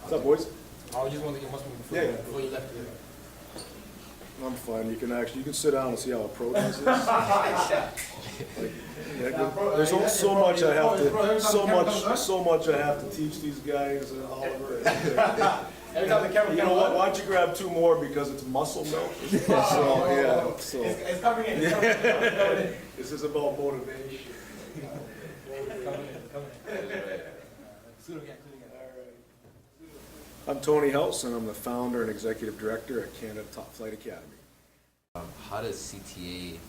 What's up, boys? I just wanted to get one more before you left. I'm fine. You can sit down and see how a pro does this. There's so much I have to, so much I have to teach these guys, Oliver. Every time the camera You know what? Why don't you grab two more because it's muscle milk. So yeah, so It's coming in. It's coming in. this is about motivation. I'm Tony House, and I'm the founder and executive director at Canada Top Flight Academy. How does CTA,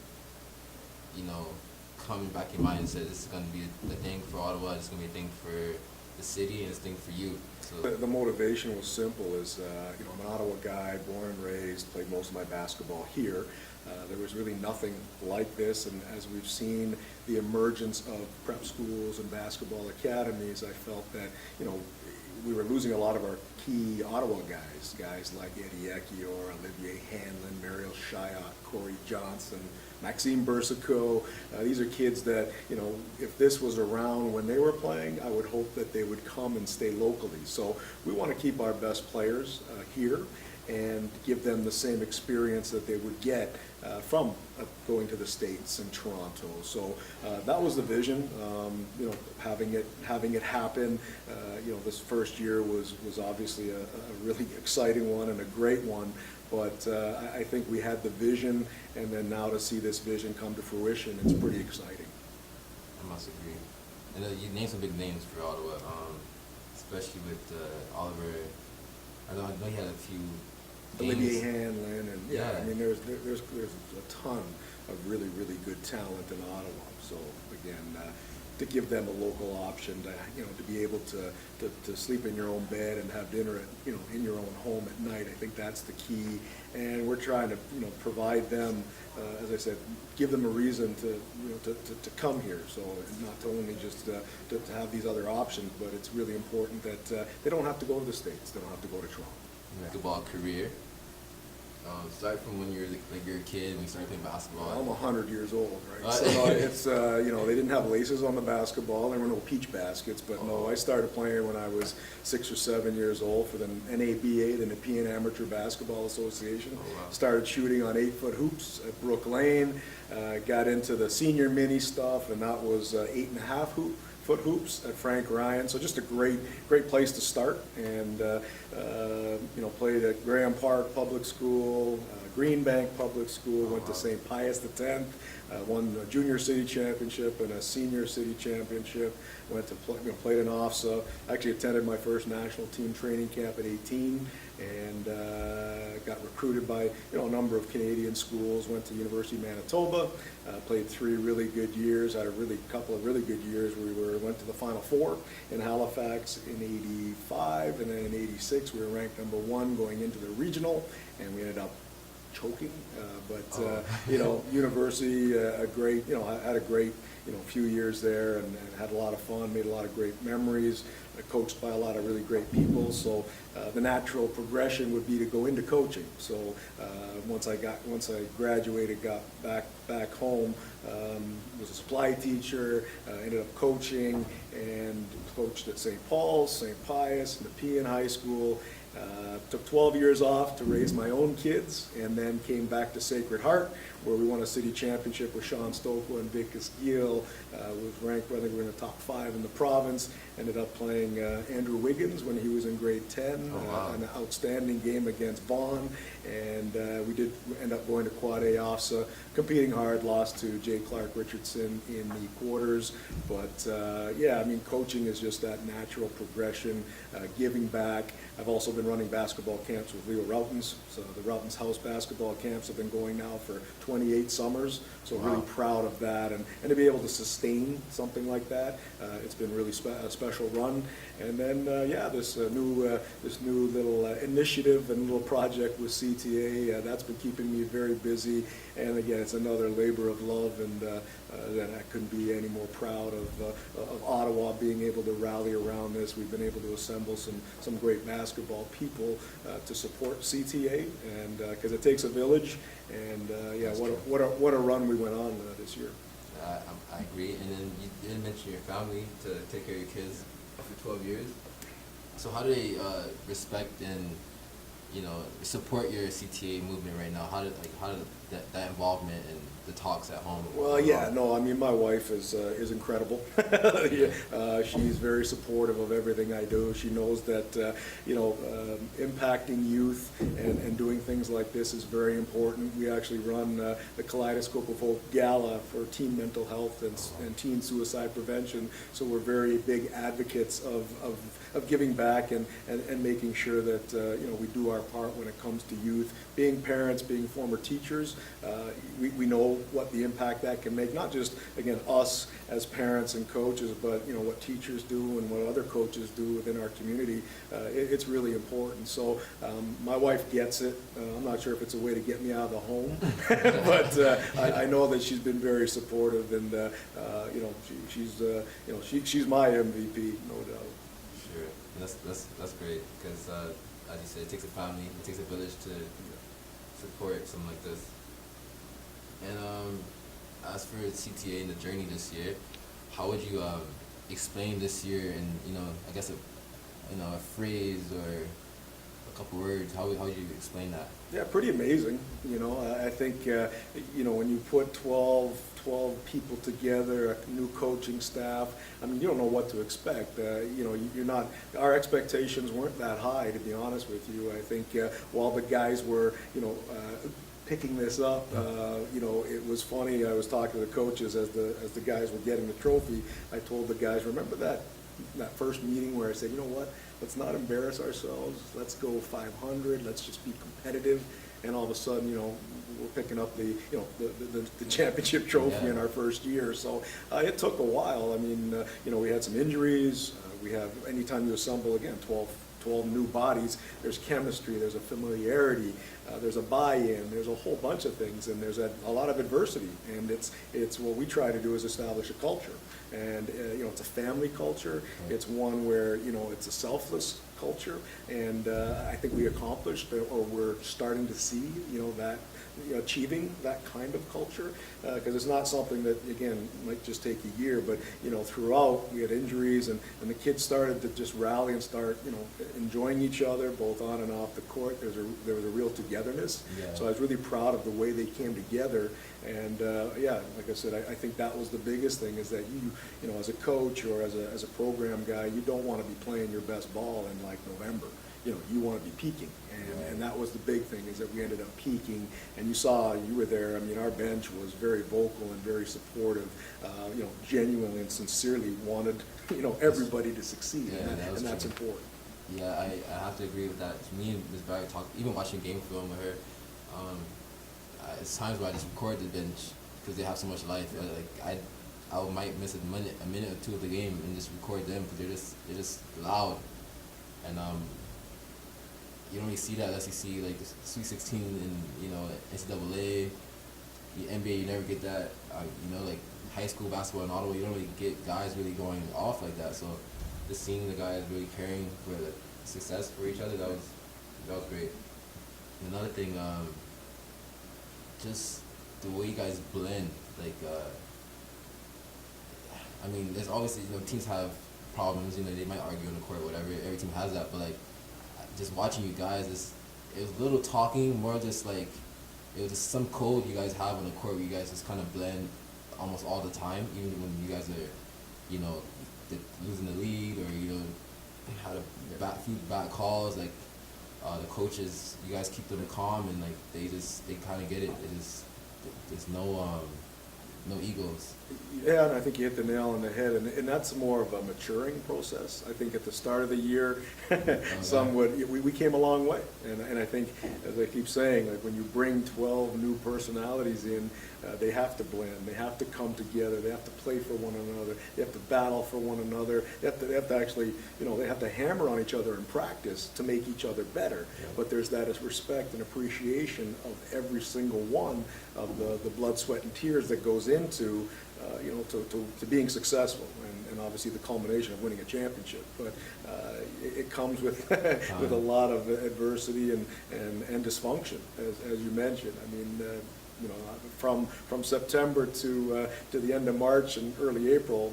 come back in mind and say this is going to be a thing for Ottawa, it's going to be a thing for the city, and it's a thing for you? So The motivation was simple. I'm an Ottawa guy, born and raised, played most of my basketball here. There was really nothing like this, and as we've seen the emergence of prep schools and basketball academies, I felt that, we were losing a lot of our key Ottawa guys like Eddie Ekior, Olivier Hanlon, Mariel Shiot, Corey Johnson, Maxime Bersico. These are kids that, if this was around when they were playing, I would hope that they would come and stay locally. So we want to keep our best players here and give them the same experience that they would get from going to the States and Toronto. So that was the vision. Having it happen. This first year was obviously a really exciting one and a great one. But I think we had the vision, and then now to see this vision come to fruition, it's pretty exciting. I must agree. And you named some big names for Ottawa, especially with Oliver. I know he had a few Olivier Hanlon, and yeah. I mean there's a ton of really good talent in Ottawa. So again, to give them a local option to be able to sleep in your own bed and have dinner at in your own home at night, I think that's the key. And we're trying to provide them, as I said, give them a reason to come here. So not to only just to have these other options, but it's really important that they don't have to go to the States. They don't have to go to Toronto. basketball career. Start from when you're a kid, when you started playing basketball. I'm 100 years old, right? So it's they didn't have laces on the basketball. There were no peach baskets, but no, I started playing when I was 6 or 7 years old for the NABA, the Nepean Amateur Basketball Association. Oh, wow. Started shooting on 8-foot hoops at Brook Lane. Got into the senior mini stuff, and that was 8.5-foot hoops at Frank Ryan. So just a great place to start. And played at Graham Park Public School, Greenbank Public School. Went to St. Pius X. Won a junior city championship and a senior city championship. Went to played in OFSA. Actually attended my first national team training camp at 18, and got recruited by a number of Canadian schools. Went to University of Manitoba. Played 3 really good years. Had a couple of really good years. Went to the Final Four in Halifax in '85, and then in '86 we were ranked #1 going into the regional, and we ended up choking. University, I had a great few years there, and had a lot of fun. Made a lot of great memories. Coached by a lot of really great people. So the natural progression would be to go into coaching. So once I graduated, got back home, was a supply teacher, ended up coaching, and coached at St. Paul's, St. Pius, Nepean High School. Took 12 years off to raise my own kids, and then came back to Sacred Heart, where we won a city championship with Sean Stokely and Vic Esquil. Was ranked, I think we were in the top 5 in the province. Ended up playing Andrew Wiggins when he was in grade 10. Oh, wow. An outstanding game against Vaughan, and we did end up going to Quad A OFSA, competing hard. Lost to Jay Clark Richardson in the quarters, but coaching is just that natural progression, giving back. I've also been running basketball camps with Leo Routens. So the Routens House basketball camps have been going now for 28 summers. So wow. Really proud of that, and to be able to sustain something like that, it's been really a special run. And then this new little initiative and little project with CTA, that's been keeping me very busy. And again, it's another labor of love, and I couldn't be any more proud of Ottawa being able to rally around this. We've been able to assemble some great basketball people to support CTA, and because it takes a village. And what a run we went on this year. I agree. And then you didn't mention your family to take care of your kids for 12 years. So how do they respect and support your CTA movement right now? How did that involvement and the talks at home? Well, yeah, no, I mean, my wife is incredible. She's very supportive of everything I do. She knows that, impacting youth and doing things like this is very important. We actually run the Kaleidoscope of Hope Gala for teen mental health and teen suicide prevention. So we're very big advocates of giving back and making sure that, we do our part when it comes to youth. Being parents, being former teachers, we know what the impact that can make, not just, again, us as parents and coaches, but, what teachers do and what other coaches do within our community. It's really important. So my wife gets it. I'm not sure if it's a way to get me out of the home, but I know that she's been very supportive, and, she's my MVP, no doubt. Sure, and that's great, because as you said, it takes a family, it takes a village to support something like this. And as for CTA and the journey this year, how would you explain this year in I guess a phrase or a couple words? How would you explain that? Yeah, pretty amazing. I think when you put 12 people together, a new coaching staff, I mean, you don't know what to expect. You're not. Our expectations weren't that high, to be honest with you. I think while the guys were, picking this up, it was funny. I was talking to the coaches as the guys were getting the trophy. I told the guys, remember that first meeting where I said, you know what? Let's not embarrass ourselves. Let's go 500. Let's just be competitive. And all of a sudden, we're picking up the championship trophy in our first year. So it took a while. I mean, we had some injuries. We have, anytime you assemble, again, 12 new bodies, there's chemistry, there's a familiarity, there's a buy-in, there's a whole bunch of things, and there's a lot of adversity. And it's what we try to do is establish a culture. And it's a family culture. It's one where it's a selfless culture, and I think we accomplished, or we're starting to see that achieving that kind of culture, because it's not something that, again, might just take a year, but throughout we had injuries, and the kids started to just rally and start enjoying each other both on and off the court. There was a real togetherness. Yeah. So I was really proud of the way they came together. And like I said, I think that was the biggest thing, is that you as a coach or as a program guy, you don't want to be playing your best ball in like November. You want to be peaking, and that was the big thing, is that we ended up peaking. And you were there. I mean, our bench was very vocal and very supportive. Genuinely and sincerely wanted everybody to succeed, and that's important. Yeah, I have to agree with that. Me and Ms. Barrett talked, even watching game film with her. It's times where I just record the bench because they have so much life. Like I might miss a minute or two of the game and just record them because they're just loud. And you don't really see that unless you see like the Sweet 16 in NCAA, the NBA. You never get that. Like high school basketball in Ottawa, you don't really get guys really going off like that. So just seeing the guys really caring for the success for each other, that was great. And another thing, just the way you guys blend, like, I mean, there's obviously, teams have problems, they might argue on the court, whatever, every team has that, but like, just watching you guys, it was little talking, more just like, it was just some code you guys have on the court where you guys just kind of blend almost all the time, even when you guys are, losing the lead, or, had a few bad calls, like, the coaches, you guys keep them calm, and like they kind of get it. There's no egos. Yeah, and I think you hit the nail on the head, and that's more of a maturing process. I think at the start of the year, we came a long way, and I think, as I keep saying, like when you bring 12 new personalities in, they have to blend, they have to come together, they have to play for one another, they have to battle for one another, they have to actually, they have to hammer on each other in practice to make each other better. Yeah. But there's that as respect and appreciation of every single one of the blood, sweat, and tears that goes into to being successful, and obviously the culmination of winning a championship. But it comes with with a lot of adversity and dysfunction, as you mentioned. I mean, you know, from September to the end of March and early April,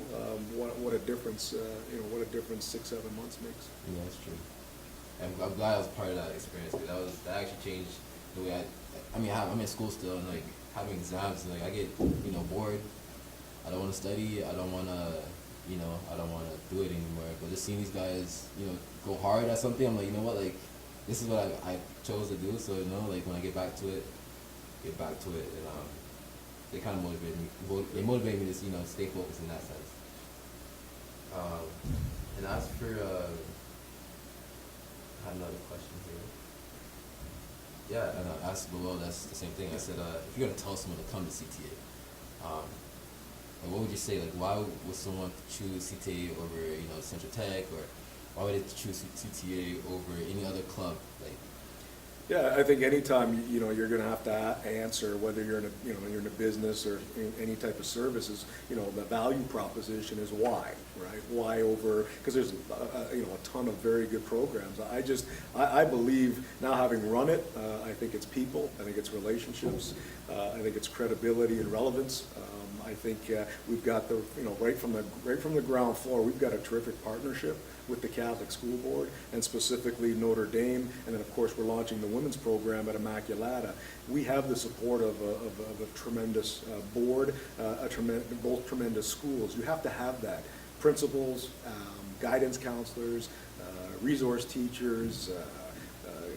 what a difference, you know, what a difference 6-7 months makes. Yeah, that's true. I'm glad I was part of that experience, because that actually changed the way I'm in school still, and like having exams, like I get, you know, bored. I don't want to study. I don't want to, you know, I don't want to do it anymore. But just seeing these guys, you know, go hard at something, I'm like, you know what, like this is what I chose to do. So, you know, like when I get back to it, and they kind of motivate me. They motivate me to, you know, stay focused in that sense. And as for I had another question here. Yeah, and I asked Lowell, that's the same thing. I said, if you're gonna tell someone to come to CTA, like what would you say? Like, why would someone choose CTA over, you know, Central Tech, or why would they choose CTA over any other club? Like, yeah, I think anytime, you know, you're going to have to answer whether you're in a, you know, you're in a business or in any type of services, you know, the value proposition is why, right? Why over, because there's, you know, a ton of very good programs. I believe now, having run it, I think it's people, I think it's relationships, I think it's credibility and relevance. I think we've got the, you know, right from the ground floor, we've got a terrific partnership with the Catholic School Board, and specifically Notre Dame, and then of course we're launching the women's program at Immaculata. We have the support of a tremendous board, both tremendous schools. You have to have that. Principals, guidance counselors, resource teachers,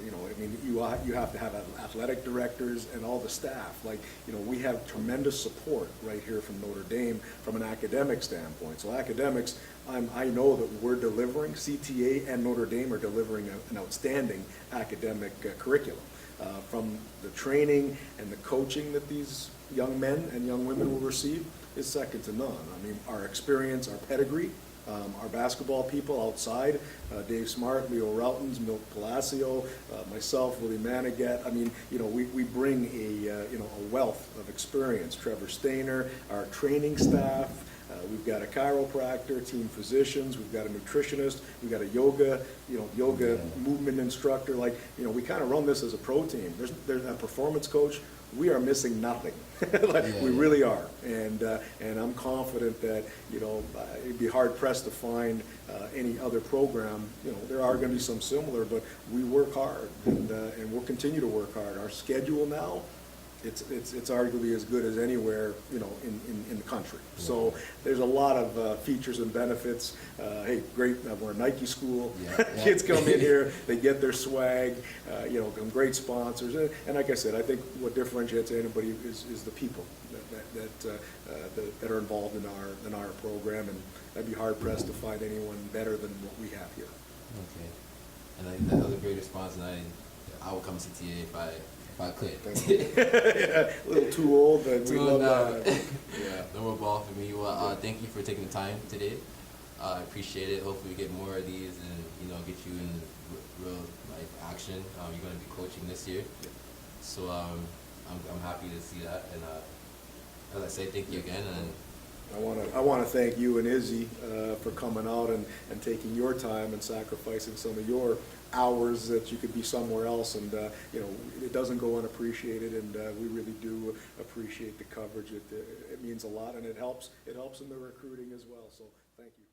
you know, I mean, you have to have athletic directors and all the staff. Like, you know, we have tremendous support right here from Notre Dame from an academic standpoint. So academics, I know that we're delivering, CTA and Notre Dame are delivering an outstanding academic curriculum. From the training and the coaching that these young men and young women will receive is second to none. I mean, our experience, our pedigree, our basketball people outside, Dave Smart, Leo Routens, Milt Palacio, myself, Willie Manigat. I mean, you know, we bring you know, a wealth of experience. Trevor Stainer, our training staff. We've got a chiropractor, team physicians. We've got a nutritionist. We've got a yoga movement instructor. Like, you know, we kind of run this as a pro team. There's a performance coach. We are missing nothing. We really are, and I'm confident that, you know, it'd be hard pressed to find any other program. You know, there are going to be some similar, but we work hard, and we'll continue to work hard. Our schedule now, it's arguably as good as anywhere, you know, in the country. So there's a lot of features and benefits. Hey, great, we're a Nike school. Kids come in here, they get their swag, you know, great sponsors. And like I said, I think what differentiates anybody is the people that are involved in our program, and I'd be hard pressed to find anyone better than what we have here. okay. And I think that was a great response, and I would come to CTA if I could. Yeah, a little too old, but we love that. Yeah, no more ball for me. Well, thank you for taking the time today. I appreciate it. Hopefully we get more of these, and, you know, get you in real life action. You're going to be coaching this year, so I'm happy to see that. And as I say, thank you again. And I want to thank you and Izzy for coming out and taking your time and sacrificing some of your hours that you could be somewhere else, and you know, it doesn't go unappreciated, and we really do appreciate the coverage. It means a lot, and it helps in the recruiting as well. So thank you.